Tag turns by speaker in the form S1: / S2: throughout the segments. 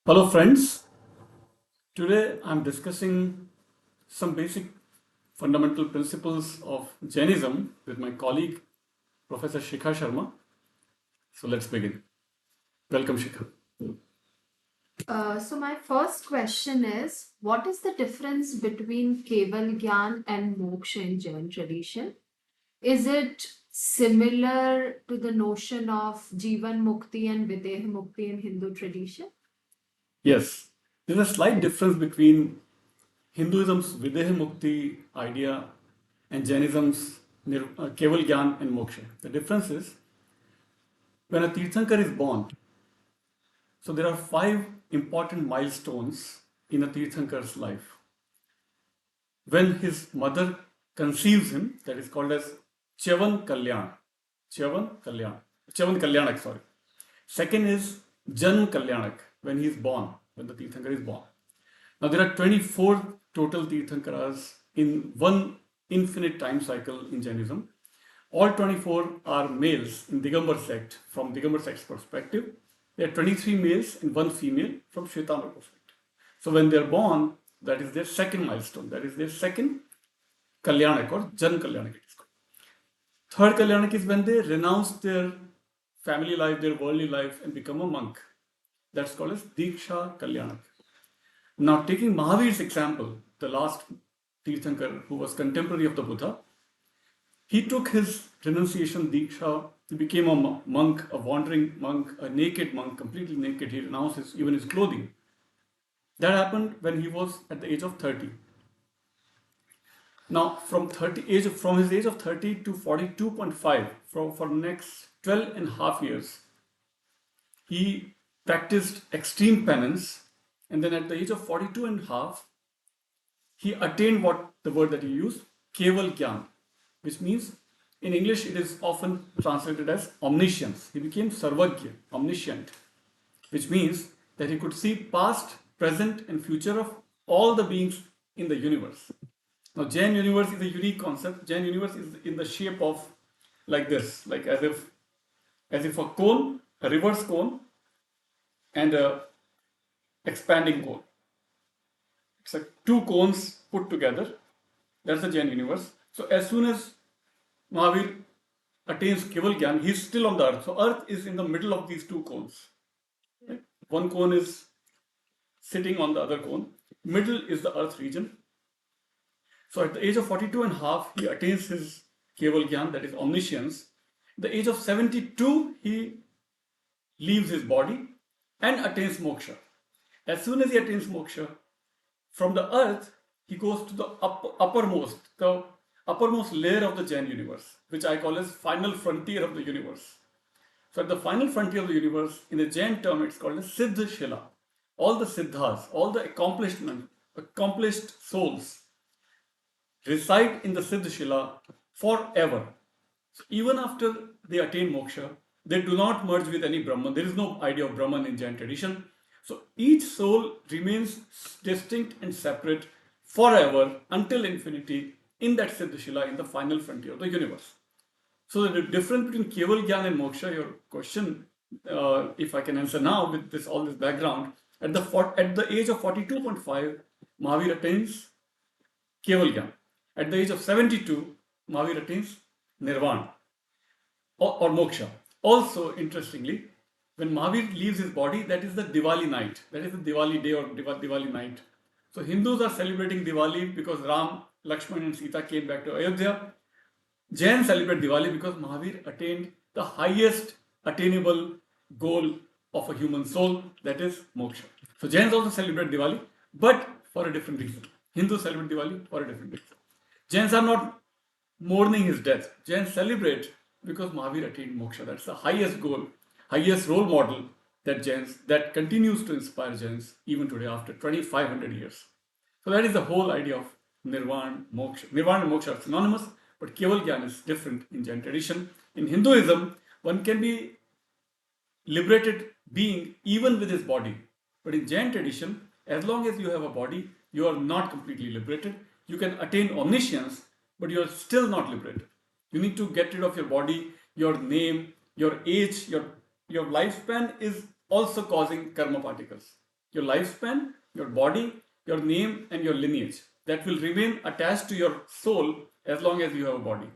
S1: Hello, friends. Today I'm discussing some basic fundamental principles of Jainism with my colleague, Professor Shikha Sharma. So let's begin. Welcome, Shikha.
S2: So my first question is, what is the difference between Keval Gyan and Moksha in Jain tradition? Is it similar to the notion of Jivan Mukti and Videha Mukti in Hindu tradition?
S1: Yes, there's a slight difference between Hinduism's Videha Mukti idea and Jainism's Keval Gyan and Moksha. The difference is when a Tirthankar is born, so there are five important milestones in a Tirthankar's life. When his mother conceives him, that is called as Chavan Kalyan. Chavan Kalyan. Chavan Kalyanak, sorry. Second is Jan Kalyanak, when he is born, when the Tirthankara is born. Now there are 24 total Tirthankaras in one infinite time cycle in Jainism. All 24 are males in Digambar sect from Digambar sect's perspective. There are 23 males and one female from Shwetambar perspective. So when they are born, that is their second milestone. That is their second Kalyanak or Jan Kalyanak it is called. Third Kalyanak is when they renounce their family life, their worldly life and become a monk. That's called as Diksha Kalyanak. Now taking Mahavir's example, the last Tirthankar who was contemporary of the Buddha, he took his renunciation Diksha, he became a monk, a wandering monk, a naked monk, completely naked. He renounced even his clothing. That happened when he was at the age of 30. Now, from his age of 30 to 42.5, for next 12 and a half years, he practiced extreme penance, and then at the age of 42 and a half, he attained what the word that he used, Keval Gyan, which means in English it is often translated as omniscience. He became Sarvagya, omniscient, which means that he could see past, present, and future of all the beings in the universe. Now, Jain universe is a unique concept. Jain universe is in the shape of like this, like as if a cone, a reverse cone, and a expanding cone. It's like two cones put together. That's the Jain universe. So as soon as Mahavir attains Keval Gyan, he's still on the earth. So earth is in the middle of these two cones. Right? One cone is sitting on the other cone. Middle is the earth region. So at the age of 42 and a half, he attains his Keval Gyan, that is omniscience. At the age of 72, he leaves his body and attains moksha. As soon as he attains moksha, from the earth, he goes to the uppermost layer of the Jain universe, which I call as final frontier of the universe. So at the final frontier of the universe, in the Jain term, it's called as Siddha Shila. All the siddhas, all the accomplished souls reside in the Siddha Shila forever. So even after they attain moksha, they do not merge with any Brahman. There is no idea of Brahman in Jain tradition. So each soul remains distinct and separate forever until infinity in that Siddha Shila in the final frontier of the universe. So the difference between Keval Gyan and Moksha, your question, if I can answer now with all this background, at the age of 42.5, Mahavir attains Keval Gyan. At the age of 72, Mahavir attains Nirvana or Moksha. Also, interestingly, when Mahavir leaves his body, that is the Diwali night. That is the Diwali day or Diwali night. So Hindus are celebrating Diwali because Ram, Lakshman and Sita came back to Ayodhya. Jains celebrate Diwali because Mahavir attained the highest attainable goal of a human soul, that is moksha. So Jains also celebrate Diwali, but for a different reason. Hindus celebrate Diwali for a different reason. Jains are not mourning his death. Jains celebrate because Mahavir attained moksha. That's the highest goal, highest role model that continues to inspire Jains even today after 2500 years. So that is the whole idea of Nirvana, Moksha. Nirvana and Moksha are synonymous, but Keval Gyan is different in Jain tradition. In Hinduism, one can be liberated being even with his body. But in Jain tradition, as long as you have a body, you are not completely liberated. You can attain omniscience, but you are still not liberated. You need to get rid of your body, your name, your age, your lifespan is also causing karma particles. your lifespan, your body, your name, and your lineage that will remain attached to your soul as long as you have a body.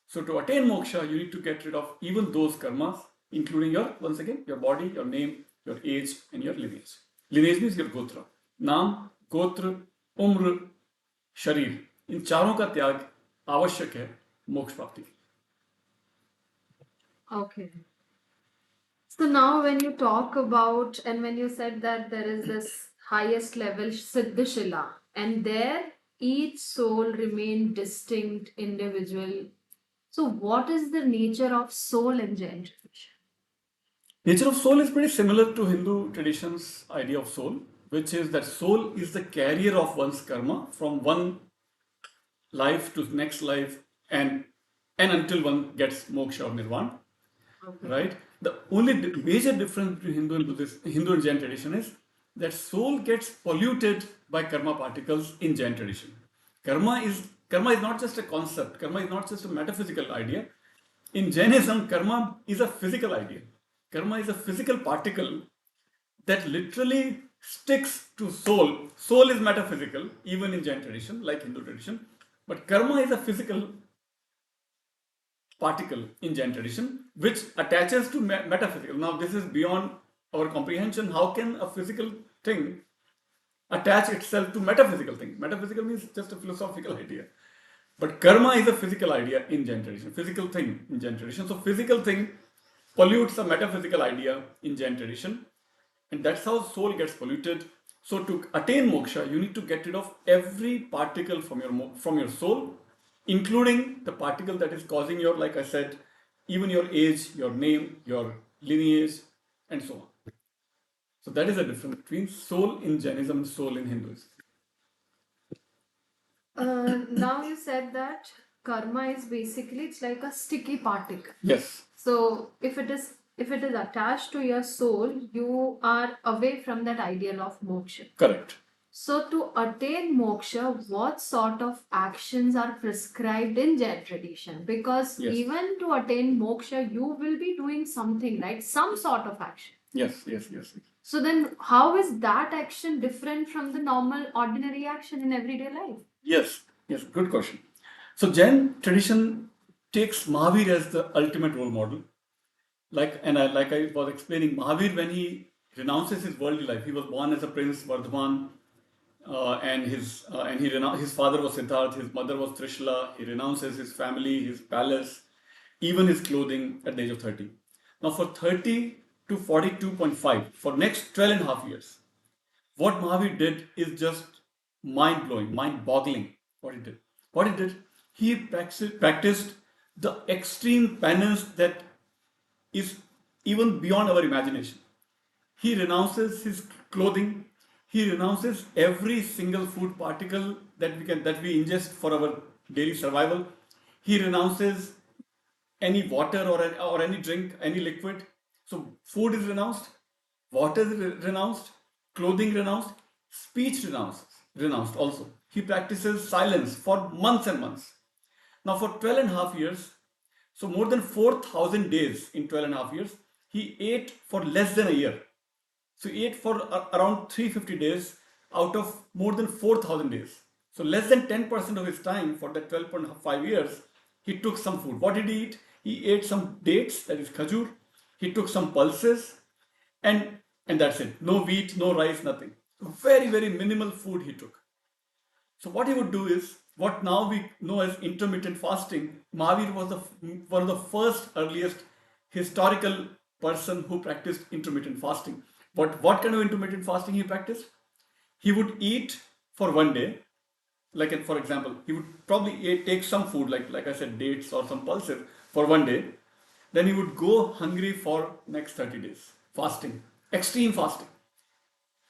S1: So to attain moksha, you need to get rid of even those karmas, including your, once again, your body, your name, your age, and your lineage. Lineage means your gotra. नाम, गोत्र, उम्र, शरीर, इन चारों का त्याग आवश्यक है मोक्ष प्राप्ति के लिए.
S2: Okay. So now when you talk about, and when you said that there is this highest level Siddhashila, and there each soul remain distinct, individual. So what is the nature of soul in Jain tradition?
S1: Nature of soul is pretty similar to Hindu tradition's idea of soul, which is that soul is the carrier of one's karma from one life to next life and until one gets moksha or nirvana.
S2: Okay.
S1: Right? The only major difference between Hindu and Buddhist, Hindu and Jain tradition is that soul gets polluted by karma particles in Jain tradition. Karma is not just a concept. Karma is not just a metaphysical idea. In Jainism, karma is a physical idea. Karma is a physical particle that literally sticks to soul. Soul is metaphysical, even in Jain tradition, like Hindu tradition. But karma is a physical particle in Jain tradition, which attaches to metaphysical. Now, this is beyond our comprehension. How can a physical thing attach itself to metaphysical thing? Metaphysical means just a philosophical idea. But karma is a physical idea in Jain tradition, physical thing in Jain tradition. So, physical thing pollutes a metaphysical idea in Jain tradition, and that's how soul gets polluted. So, to attain moksha, you need to get rid of every particle from your soul, including the particle that is causing your, like I said, even your age, your name, your lineage, and so on. So that is the difference between soul in Jainism and soul in Hinduism.
S2: Now you said that karma is basically, it's like a sticky particle.
S1: Yes.
S2: So if it is attached to your soul, you are away from that ideal of moksha.
S1: Correct.
S2: So to attain moksha, what sort of actions are prescribed in Jain tradition? Because
S1: Yes.
S2: even to attain moksha, you will be doing something, right? Some sort of action.
S1: Yes.
S2: So then how is that action different from the normal ordinary action in everyday life?
S1: Yes, good question. So Jain tradition takes Mahavir as the ultimate role model. Like I was explaining, Mahavir, when he renounces his worldly life, he was born as a prince, Vardhaman, and his father was Siddharth, his mother was Trishula. He renounces his family, his palace, even his clothing at the age of 30. Now for 30 to 42.5, for next 12 and a half years, what Mahavir did is just mind-blowing, mind-boggling. What he did, he practiced the extreme penance that is even beyond our imagination. He renounces his clothing. He renounces every single food particle that we ingest for our daily survival. He renounces any water or any drink, any liquid. So food is renounced, water is renounced, clothing renounced, speech renounced also. He practices silence for months and months. Now for 12 and a half years, so more than 4,000 days in 12 and a half years, he ate for less than a year. So he ate for around 350 days out of more than 4,000 days. So less than 10% of his time for that 12.5 years, he took some food. What did he eat? He ate some dates, that is khajur. He took some pulses, and that's it. No wheat, no rice, nothing. Very, very minimal food he took. So what he would do is, what now we know as intermittent fasting. Mahavir was one of the first earliest historical person who practiced intermittent fasting. But what kind of intermittent fasting he practiced? He would eat for one day, like for example, he would probably take some food, like I said, dates or some pulses for one day. Then he would go hungry for next 30 days, fasting, extreme fasting.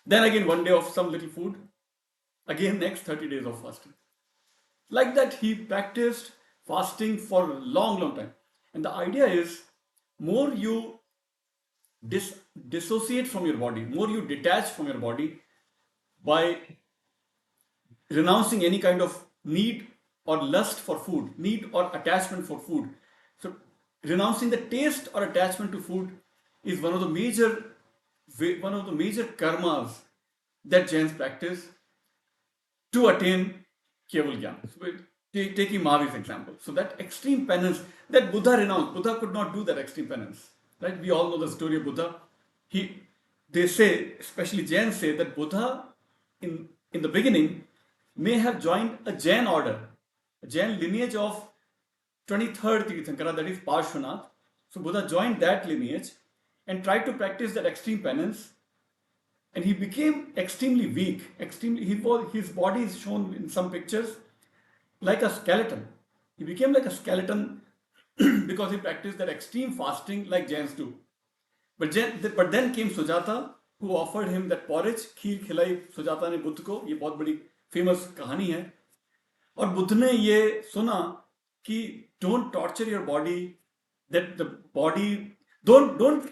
S1: Then again, one day of some little food, again next 30 days of fasting. Like that, he practiced fasting for a long, long time. And the idea is, more you dissociate from your body, more you detach from your body by renouncing any kind of need or lust for food, need or attachment for food. So renouncing the taste or attachment to food is one of the major karmas that Jains practice to attain Keval Gyan. So taking Mahavir's example. So that extreme penance that Buddha renounced, Buddha could not do that extreme penance. Right? We all know the story of Buddha. They say, especially Jains say, that Buddha in the beginning may have joined a Jain order, a Jain lineage of 23rd Tirthankara, that is Parshvanath. So Buddha joined that lineage and tried to practice that extreme penance, and he became extremely weak. His body is shown in some pictures like a skeleton. He became like a skeleton because he practiced that extreme fasting like Jains do. But then came Sujata, who offered him that porridge, खीर खिलाई सुजाता ने बुद्ध को. ये बहुत बड़ी famous कहानी है. और बुद्ध ने ये सुना कि don't torture your body, that the body, don't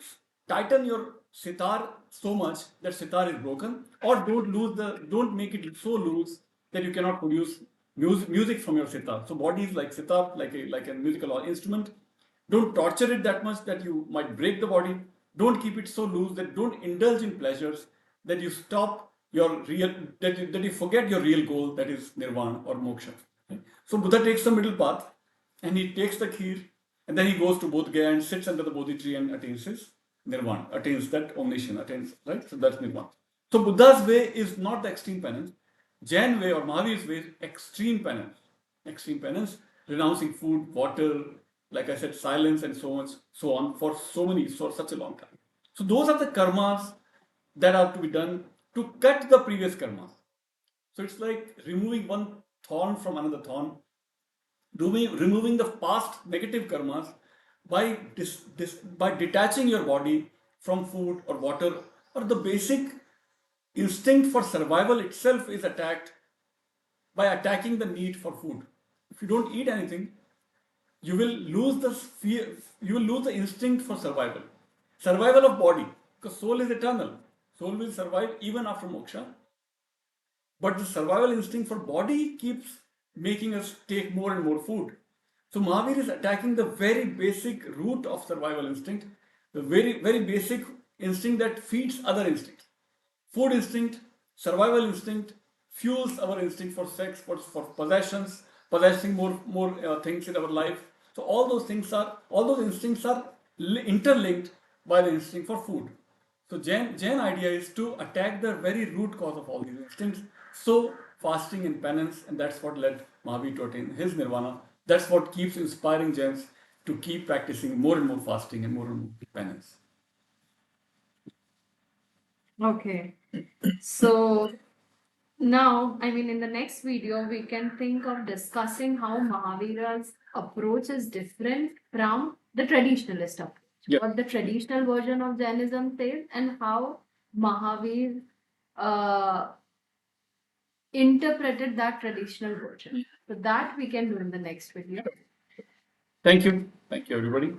S1: tighten your sitar so much that sitar is broken, or don't make it so loose that you cannot produce music from your sitar. So body is like sitar, like a musical instrument. Don't torture it that much that you might break the body. Don't keep it so loose that don't indulge in pleasures that you stop your real, that you forget your real goal, that is nirvana or moksha. So Buddha takes the middle path, and he takes the kheer, and then he goes to Bodh Gaya and sits under the Bodhi tree and attains his nirvana, attains that omniscience, right? So that's nirvana. So Buddha's way is not the extreme penance. Jain way or Mahavir's way is extreme penance. Extreme penance, renouncing food, water, like I said, silence, and so much, so on, for such a long time. So those are the karmas that are to be done to cut the previous karmas. So it's like removing one thorn from another thorn, removing the past negative karmas by detaching your body from food or water, or the basic instinct for survival itself is attacked by attacking the need for food. If you don't eat anything, you will lose the instinct for survival. Survival of body, because soul is eternal. Soul will survive even after moksha. But the survival instinct for body keeps making us take more and more food. So Mahavir is attacking the very basic root of survival instinct, the very, very basic instinct that feeds other instincts. Food instinct, survival instinct, fuels our instinct for sex, for possessions, possessing more things in our life. So all those instincts are interlinked by the instinct for food. So Jain idea is to attack the very root cause of all these instincts. So fasting and penance, and that's what led Mahavir to attain his nirvana. That's what keeps inspiring Jains to keep practicing more and more fasting and more penance.
S2: Okay. So now, I mean, in the next video, we can think of discussing how Mahavira's approach is different from the traditionalist approach.
S1: Yeah.
S2: What the traditional version of Jainism says, and how Mahavir interpreted that traditional version. So that we can do in the next video.
S1: Thank you. Thank you, everybody.